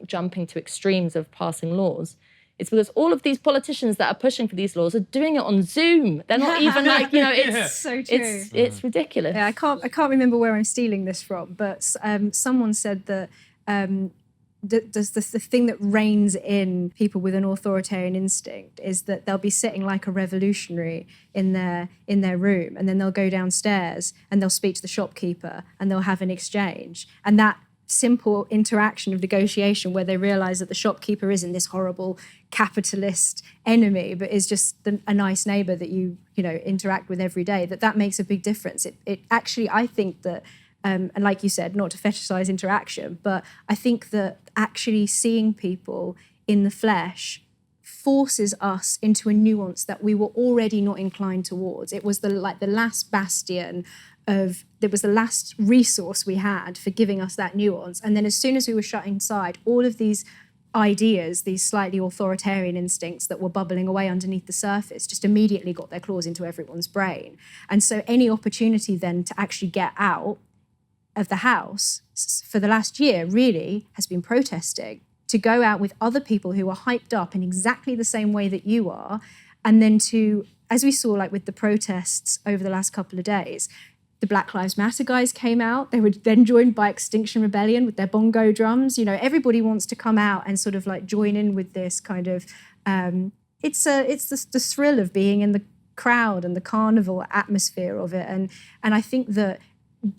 jumping to extremes of passing laws? It's because all of these politicians that are pushing for these laws are doing it on Zoom. They're not even like, it's so true. It's ridiculous. Yeah, I can't remember where I'm stealing this from, but someone said that the thing that reins in people with an authoritarian instinct is that they'll be sitting like a revolutionary in their room, and then they'll go downstairs and they'll speak to the shopkeeper and they'll have an exchange, and that simple interaction of negotiation where they realise that the shopkeeper isn't this horrible capitalist enemy, but is just a nice neighbour that you interact with every day, that makes a big difference. It actually, I think that, and like you said, not to fetishize interaction, but I think that actually seeing people in the flesh forces us into a nuance that we were already not inclined towards. It was the last bastion it was the last resource we had for giving us that nuance. And then as soon as we were shut inside, all of these ideas, these slightly authoritarian instincts that were bubbling away underneath the surface, just immediately got their claws into everyone's brain. And so any opportunity then to actually get out of the House for the last year really has been protesting, to go out with other people who are hyped up in exactly the same way that you are, and then to, as we saw like with the protests over the last couple of days, the Black Lives Matter guys came out. They were then joined by Extinction Rebellion with their bongo drums. You know, everybody wants to come out and sort of like join in with this kind of, it's the thrill of being in the crowd and the carnival atmosphere of it. And I think that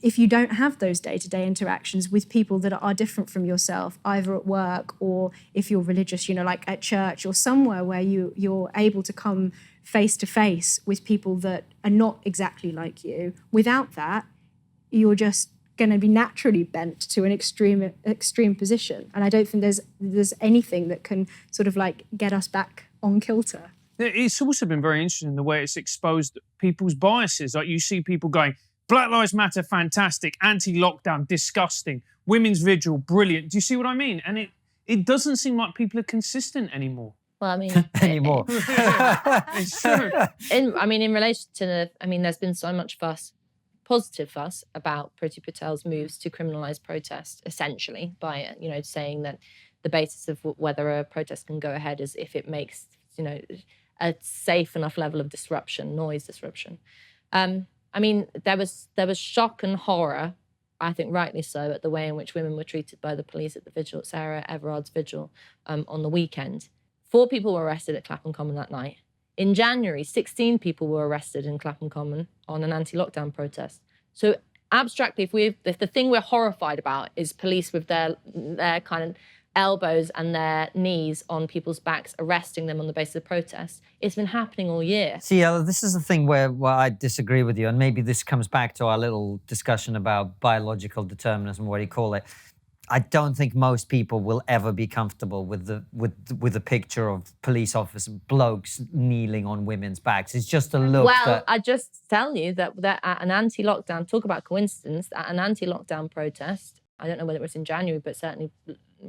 if you don't have those day-to-day interactions with people that are different from yourself, either at work or if you're religious, you know, like at church or somewhere where you're able to come face-to-face with people that are not exactly like you, without that, you're just going to be naturally bent to an extreme position. And I don't think there's anything that can sort of like get us back on kilter. It's also been very interesting the way it's exposed people's biases. Like you see people going, Black Lives Matter, fantastic. Anti-lockdown, disgusting. Women's vigil, brilliant. Do you see what I mean? And it doesn't seem like people are consistent anymore. Well, I mean, anymore. It's true. In relation to there's been so much fuss, positive fuss about Priti Patel's moves to criminalise protest, essentially by saying that the basis of whether a protest can go ahead is if it makes a safe enough level of disruption, noise disruption. There was shock and horror, I think rightly so, at the way in which women were treated by the police at the vigil, at Sarah Everard's vigil on the weekend. 4 people were arrested at Clapham Common that night. In January, 16 people were arrested in Clapham Common on an anti-lockdown protest. So abstractly, if the thing we're horrified about is police with their kind of elbows and their knees on people's backs, arresting them on the basis of protest, it's been happening all year. See, this is the thing where I disagree with you, and maybe this comes back to our little discussion about biological determinism, what do you call it? I don't think most people will ever be comfortable with the picture of police officers, blokes kneeling on women's backs. It's just a look. Well, I just tell you that at an anti-lockdown, talk about coincidence, at an anti-lockdown protest, I don't know whether it was in January, but certainly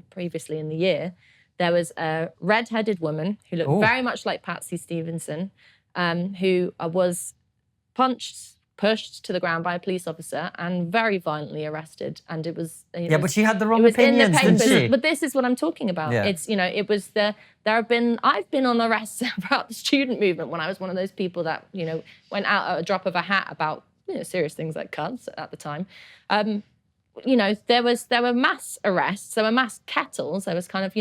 previously in the year, there was a red-headed woman who looked very much like Patsy Stevenson, who was pushed to the ground by a police officer and very violently arrested. And it was... but she had the wrong opinions, didn't she? But this is what I'm talking about. Yeah. It's, I've been on arrests about the student movement when I was one of those people that, went out at a drop of a hat about, serious things like cuds at the time. There were mass arrests, there were mass kettles, there was kind of,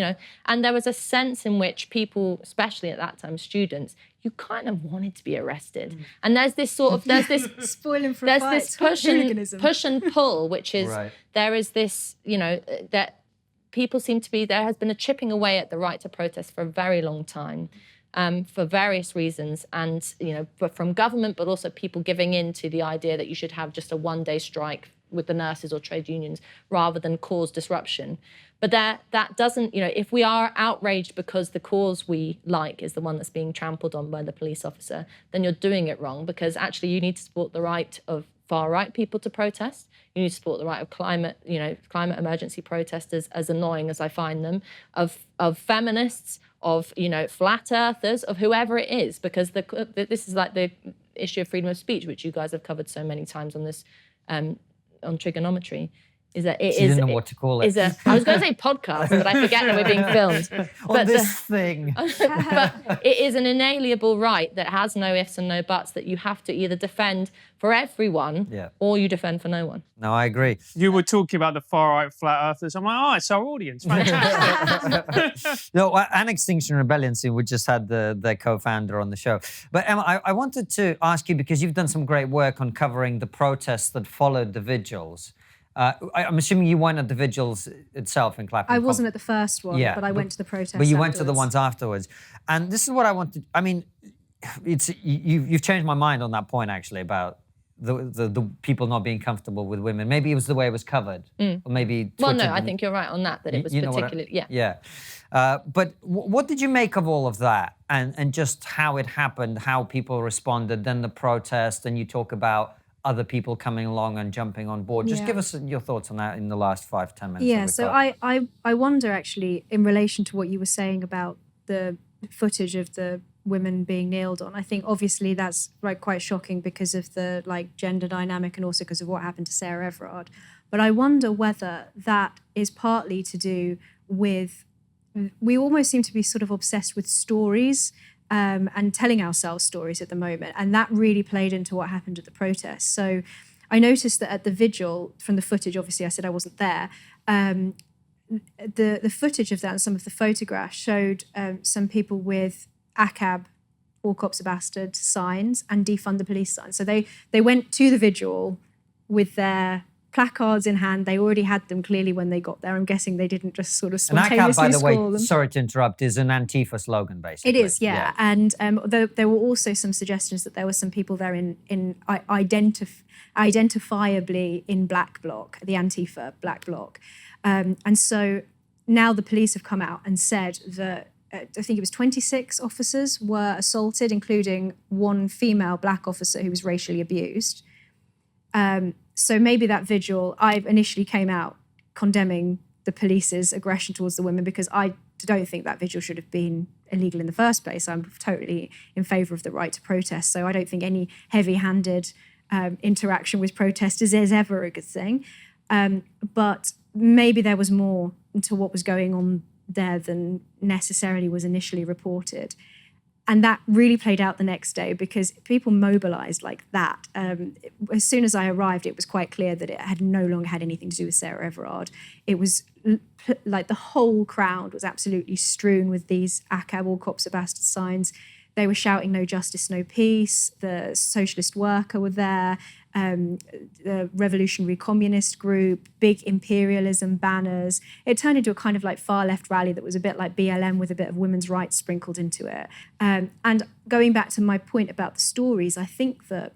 and there was a sense in which people, especially at that time, students, you kind of wanted to be arrested. And there's this spoiling for there's a fight. this push and pull, which is, right. There is this, that people seem to be, there has been a chipping away at the right to protest for a very long time. For various reasons, and from government, but also people giving in to the idea that you should have just a one-day strike with the nurses or trade unions rather than cause disruption. But that doesn't, if we are outraged because the cause we like is the one that's being trampled on by the police officer, then you're doing it wrong, because actually you need to support the right of far-right people to protest. You need to support the right of climate emergency protesters, as annoying as I find them, of feminists, of flat earthers, of whoever it is, because this is like the issue of freedom of speech, which you guys have covered so many times on this on TRIGGERnometry. Is that it? She didn't know what to call it. I was going to say podcast, but I forget that we're being filmed. On this thing. But it is an inalienable right that has no ifs and no buts, that you have to either defend for everyone or you defend for no one. No, I agree. You were talking about the far-right flat earthers. I'm like, it's our audience. Fantastic. No, an Extinction Rebellion scene, we just had their co-founder on the show. But Emma, I wanted to ask you, because you've done some great work on covering the protests that followed the vigils. I'm assuming you weren't at the vigils itself in Clapham. I wasn't at the first one, but I went to the protest. But you went to the ones afterwards. And this is what I wanted. I mean, you've changed my mind on that point, actually, about the people not being comfortable with women. Maybe it was the way it was covered, or maybe. Well, no, I think you're right on that. That it was particularly, yeah. But what did you make of all of that, and just how it happened, how people responded, then the protest, and you talk about other people coming along and jumping on board. Just give us your thoughts on that in the last 5-10 minutes. Yeah, so I wonder, actually, in relation to what you were saying about the footage of the women being kneeled on. I think obviously that's quite shocking because of the gender dynamic and also because of what happened to Sarah Everard. But I wonder whether that is partly to do with, we almost seem to be sort of obsessed with stories and telling ourselves stories at the moment. And that really played into what happened at the protest. So I noticed that at the vigil, from the footage, obviously I said I wasn't there, the footage of that and some of the photographs showed some people with ACAB, all cops are bastards signs, and defund the police signs. So they went to the vigil with their placards in hand. They already had them clearly when they got there. I'm guessing they didn't just sort of And spontaneously ACAB, by the score way, them. sorry to interrupt, is an Antifa slogan, basically. It is, yeah. And there were also some suggestions that there were some people there identifiably in Black Bloc, the Antifa Black Bloc. And so now the police have come out and said that I think it was 26 officers were assaulted, including one female black officer who was racially abused. So maybe that vigil, I initially came out condemning the police's aggression towards the women because I don't think that vigil should have been illegal in the first place. I'm totally in favour of the right to protest. So I don't think any heavy-handed interaction with protesters is ever a good thing. But maybe there was more to what was going on there than necessarily was initially reported. And that really played out the next day because people mobilised like that. As soon as I arrived, it was quite clear that it had no longer had anything to do with Sarah Everard. It was like the whole crowd was absolutely strewn with these ACAB, all cops are bastards signs. They were shouting no justice, no peace. The socialist worker were there. The revolutionary communist group, big imperialism banners. It turned into a kind of like far left rally that was a bit like BLM with a bit of women's rights sprinkled into it. And going back to my point about the stories, I think that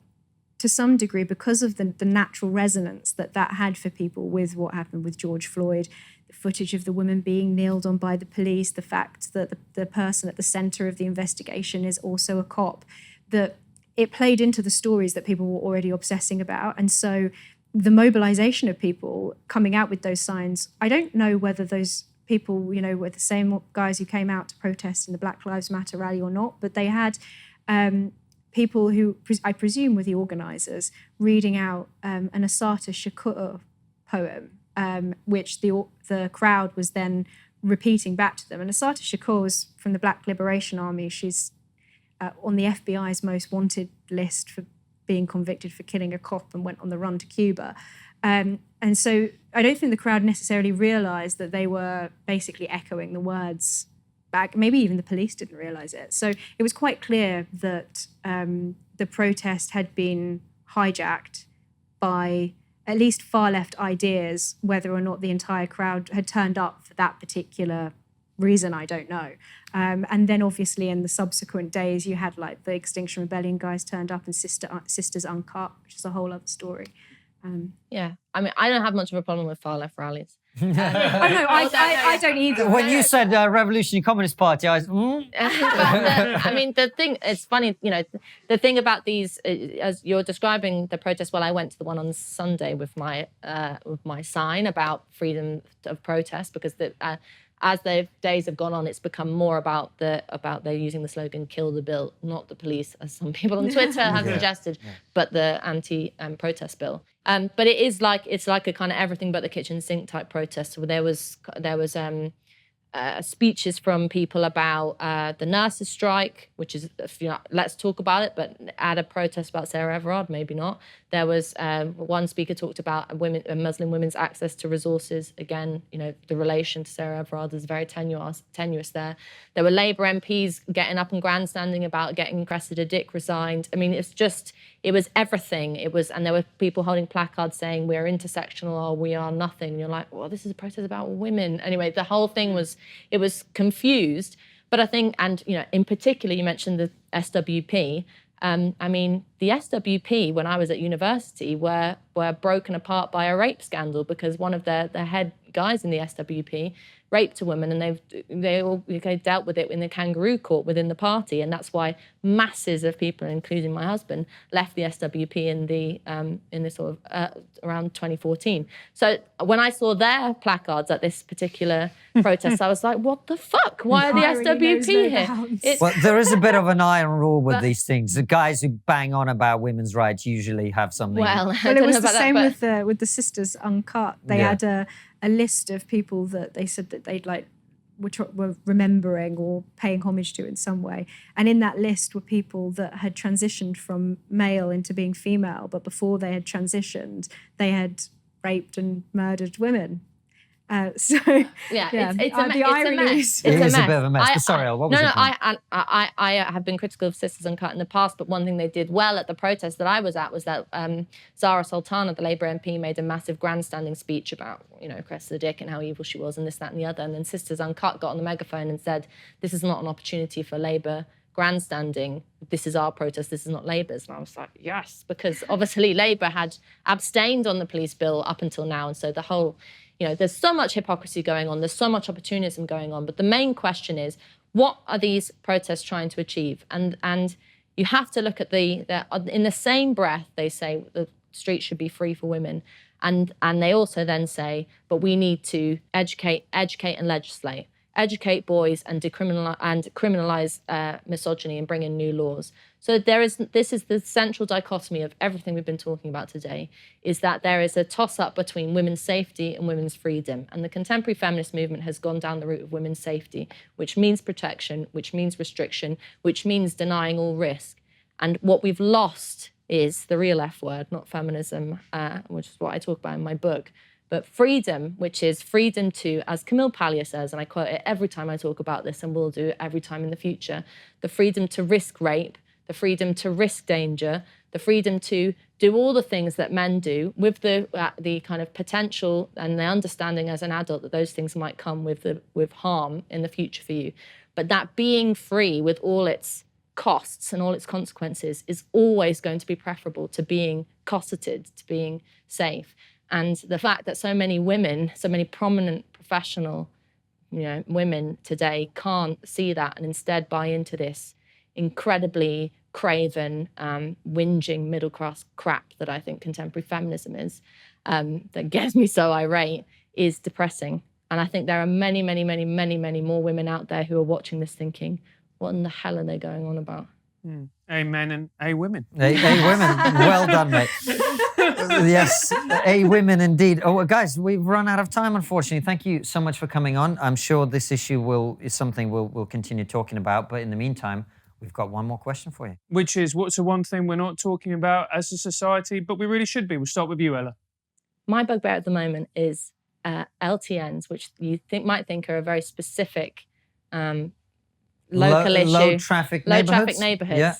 to some degree, because of the natural resonance that had for people with what happened with George Floyd, the footage of the women being kneeled on by the police, the fact that the person at the centre of the investigation is also a cop, that it played into the stories that people were already obsessing about. And so the mobilization of people coming out with those signs, I don't know whether those people, were the same guys who came out to protest in the Black Lives Matter rally or not, but they had people who I presume were the organisers reading out an Assata Shakur poem, which the crowd was then repeating back to them. And Assata Shakur was from the Black Liberation Army. She's on the FBI's most wanted list for being convicted for killing a cop and went on the run to Cuba. And so I don't think the crowd necessarily realised that they were basically echoing the words back. Maybe even the police didn't realise it. So it was quite clear that the protest had been hijacked by at least far-left ideas. Whether or not the entire crowd had turned up for that particular reason, I don't know. And then obviously in the subsequent days, you had like the Extinction Rebellion guys turned up and Sisters Uncut, which is a whole other story. Yeah, I mean, I don't have much of a problem with far-left rallies. I don't either. When you said Revolutionary Communist Party, I was, I mean, the thing, it's funny, the thing about these, as you're describing the protest, well, I went to the one on Sunday with my sign about freedom of protest because as the days have gone on, it's become more about they're using the slogan "Kill the bill," not the police, as some people on Twitter have suggested, but the anti-protest bill. But it's like a kind of everything but the kitchen sink type protest. So there was speeches from people about the nurses' strike, which is, let's talk about it, but add a protest about Sarah Everard, maybe not. There was one speaker talked about Muslim women's access to resources. Again, the relation to Sarah Everard is very tenuous there. There were Labour MPs getting up and grandstanding about getting Cressida Dick resigned. I mean, it was everything. And there were people holding placards saying, "We are intersectional," or "We are nothing." And you're like, well, this is a protest about women. Anyway, the whole thing was confused. But I think, and in particular, you mentioned the SWP. I mean, the SWP, when I was at university, were broken apart by a rape scandal because one of the head guys in the SWP raped a woman, and they all dealt with it in the kangaroo court within the party, and that's why masses of people, including my husband, left the SWP in the sort of around 2014. So when I saw their placards at this particular protest, I was like, what the fuck? Why are the SWP here? Well, there is a bit of an iron rule with these things. The guys who bang on about women's rights usually have something. Well, it was the same with the Sisters Uncut. They had a list of people that they said that they'd like were remembering or paying homage to in some way. And in that list were people that had transitioned from male into being female, but before they had transitioned, they had raped and murdered women. It's the irony is it is a bit of a mess. Sorry, what was your point? I have been critical of Sisters Uncut in the past, but one thing they did well at the protest that I was at was that Zara Sultana, the Labour MP, made a massive grandstanding speech about, Cressida Dick and how evil she was and this, that and the other. And then Sisters Uncut got on the megaphone and said, this is not an opportunity for Labour grandstanding. This is our protest, this is not Labour's. And I was like, yes, because obviously Labour had abstained on the police bill up until now. And so the whole... there's so much hypocrisy going on. There's so much opportunism going on. But the main question is, what are these protests trying to achieve? And you have to look at in the same breath, they say the streets should be free for women. And they also then say, but we need to educate and legislate. Educate boys and criminalize misogyny and bring in new laws. So this is the central dichotomy of everything we've been talking about today, is that there is a toss-up between women's safety and women's freedom. And the contemporary feminist movement has gone down the route of women's safety, which means protection, which means restriction, which means denying all risk. And what we've lost is the real F word, not feminism, which is what I talk about in my book, but freedom, which is freedom to, as Camille Paglia says, and I quote it every time I talk about this, and will do it every time in the future, the freedom to risk rape, the freedom to risk danger, the freedom to do all the things that men do with the kind of potential and the understanding as an adult that those things might come with harm in the future for you. But that being free with all its costs and all its consequences is always going to be preferable to being cosseted, to being safe. And the fact that so many women, so many prominent professional, women today can't see that and instead buy into this incredibly craven, whinging middle-class crap that I think contemporary feminism is, that gets me so irate, is depressing. And I think there are many, many, many, many, many more women out there who are watching this thinking, what in the hell are they going on about? Amen and A women. A women. Well done, mate. Yes, A women indeed. Oh, guys, we've run out of time, unfortunately. Thank you so much for coming on. I'm sure this issue is something we'll continue talking about. But in the meantime, we've got one more question for you. Which is, what's the one thing we're not talking about as a society, but we really should be? We'll start with you, Ella. My bugbear at the moment is LTNs, which you might think are a very specific local issue. Low traffic neighborhoods. Yeah.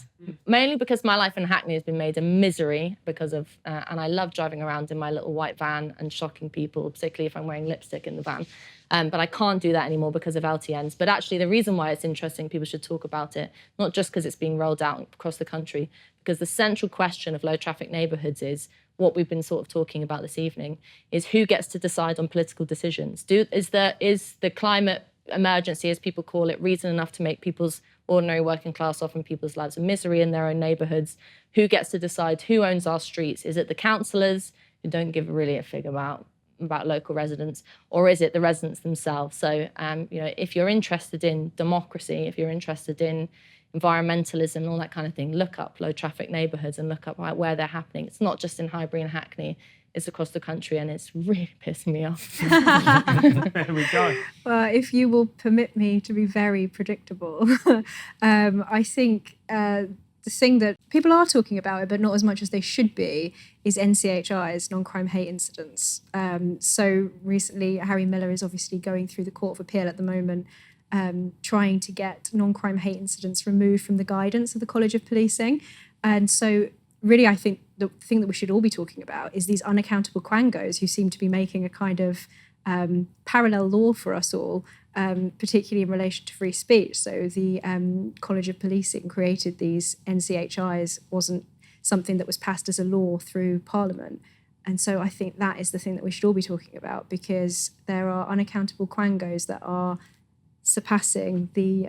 Mainly because my life in Hackney has been made a misery because of, and I love driving around in my little white van and shocking people, particularly if I'm wearing lipstick in the van. But I can't do that anymore because of LTNs. But actually the reason why it's interesting, people should talk about it, not just because it's being rolled out across the country, because the central question of low traffic neighborhoods is what we've been sort of talking about this evening, is who gets to decide on political decisions. Is the climate emergency, as people call it, reason enough to make people's ordinary working class, often people's lives of misery in their own neighbourhoods? Who gets to decide who owns our streets? Is it the councillors, who don't give really a fig about local residents, or is it the residents themselves? So, if you're interested in democracy, if you're interested in environmentalism and all that kind of thing, look up low traffic neighbourhoods and look up where they're happening. It's not just in Highbury and Hackney. It's across the country, and it's really pissing me off. There we go. Well, if you will permit me to be very predictable, I think the thing that people are talking about it, but not as much as they should be, is NCHIs, non-crime hate incidents. So recently, Harry Miller is obviously going through the Court of Appeal at the moment, trying to get non-crime hate incidents removed from the guidance of the College of Policing. And so really, I think the thing that we should all be talking about is these unaccountable quangos who seem to be making a kind of parallel law for us all, particularly in relation to free speech. So the College of Policing created these NCHIs, wasn't something that was passed as a law through Parliament. And so I think that is the thing that we should all be talking about, because there are unaccountable quangos that are surpassing the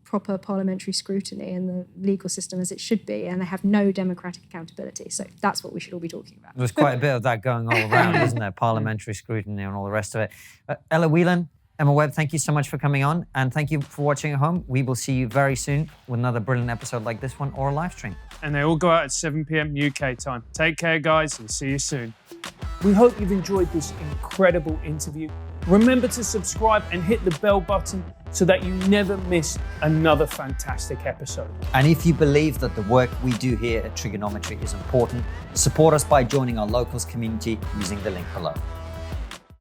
proper parliamentary scrutiny and the legal system as it should be, and they have no democratic accountability. So that's what we should all be talking about. There's quite a bit of that going all around, isn't there? Parliamentary scrutiny and all the rest of it. Ella Whelan, Emma Webb, thank you so much for coming on, and thank you for watching at home. We will see you very soon with another brilliant episode like this one, or a live stream. And they all go out at 7 p.m. UK time. Take care, guys, and see you soon. We hope you've enjoyed this incredible interview. Remember to subscribe and hit the bell button so that you never miss another fantastic episode. And if you believe that the work we do here at TRIGGERnometry is important, support us by joining our locals community using the link below.